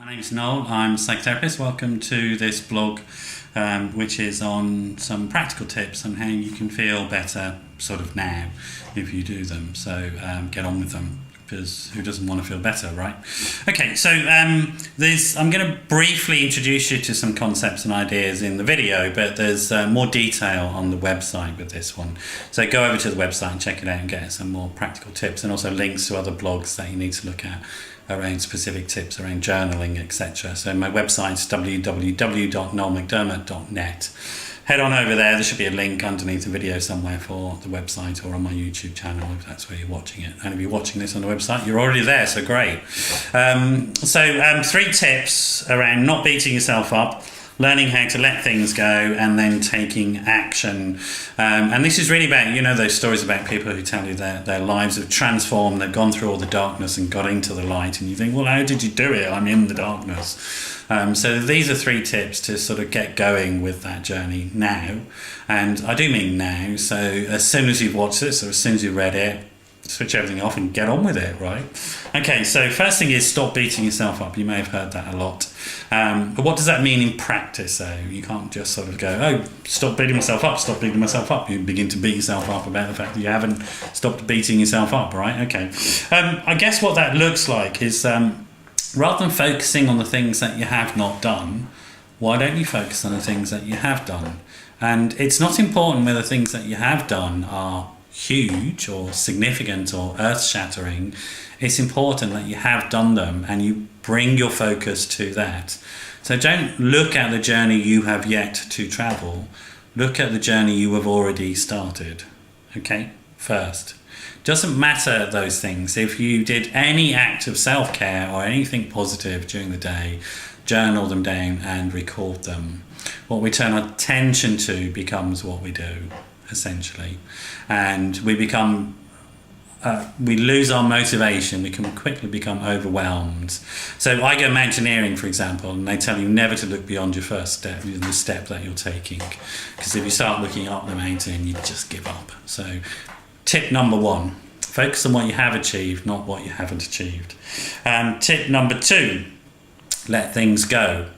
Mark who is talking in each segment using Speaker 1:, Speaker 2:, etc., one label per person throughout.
Speaker 1: My name's Noel, I'm a psychotherapist. Welcome to this blog, which is on some practical tips on how you can feel better sort of now if you do them. So get on with them, because who doesn't want to feel better, right? Okay, so I'm going to briefly introduce you to some concepts and ideas in the video, but there's more detail on the website with this one. So go over to the website and check it out and get some more practical tips, and also links to other blogs that you need to look at around specific tips around journaling, etc. So my website's www.noelmcdermott.net. Head on over there should be a link underneath the video somewhere for the website, or on my YouTube channel if that's where you're watching it. And if you're watching this on the website, you're already there, so great. Three tips around not beating yourself up, learning how to let things go, and then taking action. And this is really about, you know, those stories about people who tell you their lives have transformed, they've gone through all the darkness and got into the light, and you think, well, how did you do it? I'm in the darkness. So these are 3 tips to sort of get going with that journey now. And I do mean now, so as soon as you've watched this, or as soon as you've read it, switch everything off and get on with it, right? Okay, so first thing is stop beating yourself up. You may have heard that a lot. But what does that mean in practice, though? You can't just sort of go, oh, stop beating myself up, stop beating myself up. You begin to beat yourself up about the fact that you haven't stopped beating yourself up, right? Okay. I guess what that looks like is rather than focusing on the things that you have not done, why don't you focus on the things that you have done? And it's not important whether things that you have done are huge or significant or earth-shattering. It's important that you have done them and you bring your focus to that. So don't look at the journey you have yet to travel. Look at the journey you have already started. Okay, first. Doesn't matter those things. If you did any act of self-care or anything positive during the day, journal them down and record them. What we turn our attention to becomes what we do, essentially. And we lose our motivation. We can quickly become overwhelmed. So I go mountaineering, for example, and they tell you never to look beyond your first step, the step that you're taking. Because if you start looking up the mountain, you just give up. So tip number 1, focus on what you have achieved, not what you haven't achieved. Tip number 2, let things go.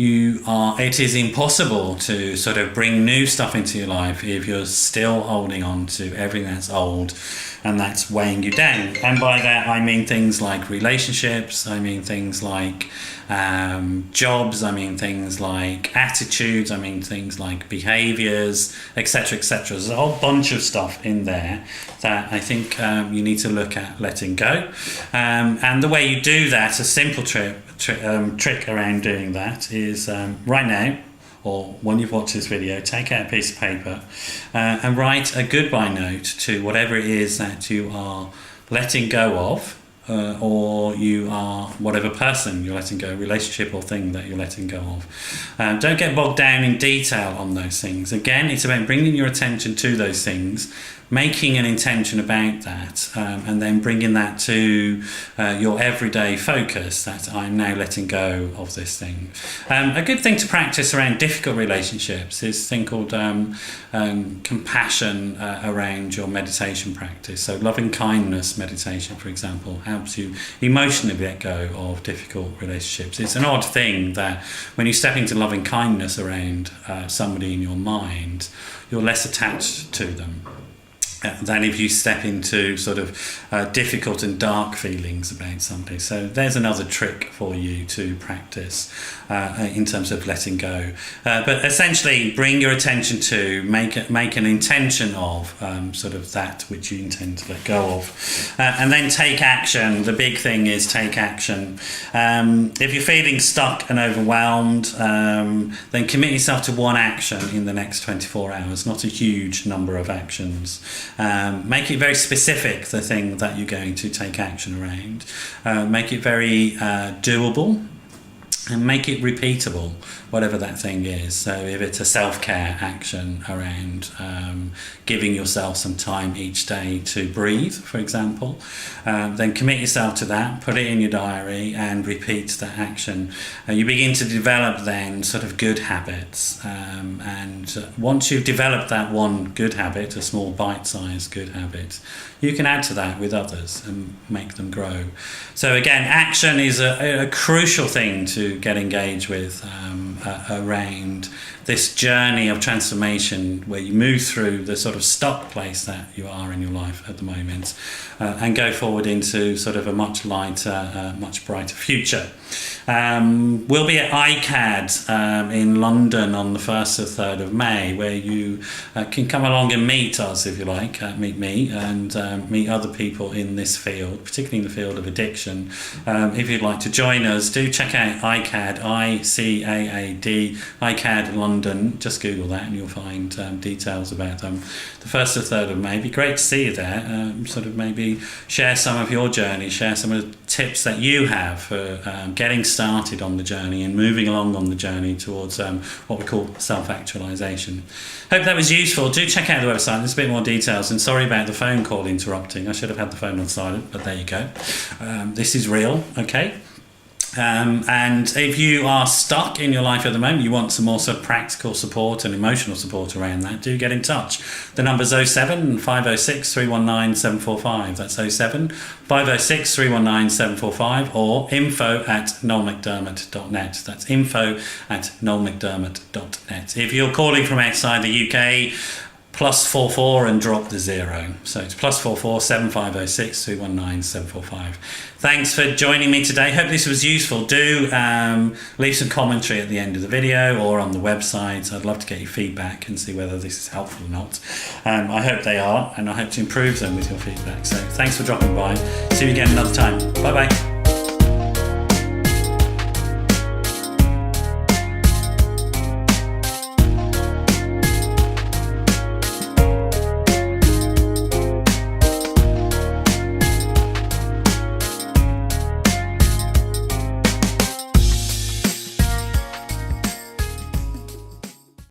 Speaker 1: It is impossible to sort of bring new stuff into your life if you're still holding on to everything that's old and that's weighing you down. And by that I mean things like relationships, I mean things like jobs, I mean things like attitudes, I mean things like behaviours, etc., etc. There's a whole bunch of stuff in there that I think you need to look at letting go. And the way you do that, a simple trick around doing that is right now, or when you've watched this video, take out a piece of paper and write a goodbye note to whatever it is that you are letting go of, or you are whatever person you're letting go, relationship or thing that you're letting go of. Don't get bogged down in detail on those things. Again, it's about bringing your attention to those things, making an intention about that, and then bringing that to your everyday focus, that I'm now letting go of this thing. A good thing to practice around difficult relationships is a thing called compassion around your meditation practice. So loving kindness meditation, for example, helps you emotionally let go of difficult relationships. It's an odd thing that when you step into loving kindness around somebody in your mind, you're less attached to them than if you step into sort of difficult and dark feelings about somebody. So there's another trick for you to practice in terms of letting go. But essentially, bring your attention to, make an intention of sort of that which you intend to let go of. And then take action. The big thing is take action. If you're feeling stuck and overwhelmed, then commit yourself to one action in the next 24 hours, not a huge number of actions. Make it very specific, the thing that you're going to take action around. Make it very doable. and make it repeatable, whatever that thing is. So if it's a self-care action around giving yourself some time each day to breathe, for example, then commit yourself to that, put it in your diary and repeat that action. You begin to develop then sort of good habits, and once you've developed that one good habit, a small bite-sized good habit, you can add to that with others and make them grow. So again, action is a crucial thing to get engaged with around this journey of transformation, where you move through the sort of stuck place that you are in your life at the moment and go forward into sort of a much lighter, much brighter future. We'll be at ICAD in London on the 1st or 3rd of May, where you can come along and meet us, if you like, meet me and meet other people in this field, particularly in the field of addiction. If you'd like to join us, do check out ICAD, ICAAD, ICAD London. Just Google that and you'll find details about them. The 1st or 3rd of May, it'd be great to see you there. Sort of maybe share some of your journey, share some of the tips that you have for getting started on the journey and moving along on the journey towards what we call self-actualization. Hope that was useful. Do check out the website, there's a bit more details, and sorry about the phone call interrupting. I should have had the phone on silent, but there you go. This is real, okay? And if you are stuck in your life at the moment, you want some more sort of practical support and emotional support around that, do get in touch. The number's 07 506 319 745. That's 07 506 319 745 or info@noelmcdermott.net. That's info@noelmcdermott.net. If you're calling from outside the UK, +44 and drop the 0. So it's +44 7506 319 745. Thanks for joining me today. Hope this was useful. Do leave some commentary at the end of the video or on the website. I'd love to get your feedback and see whether this is helpful or not. I hope they are, and I hope to improve them with your feedback. So thanks for dropping by. See you again another time. Bye bye.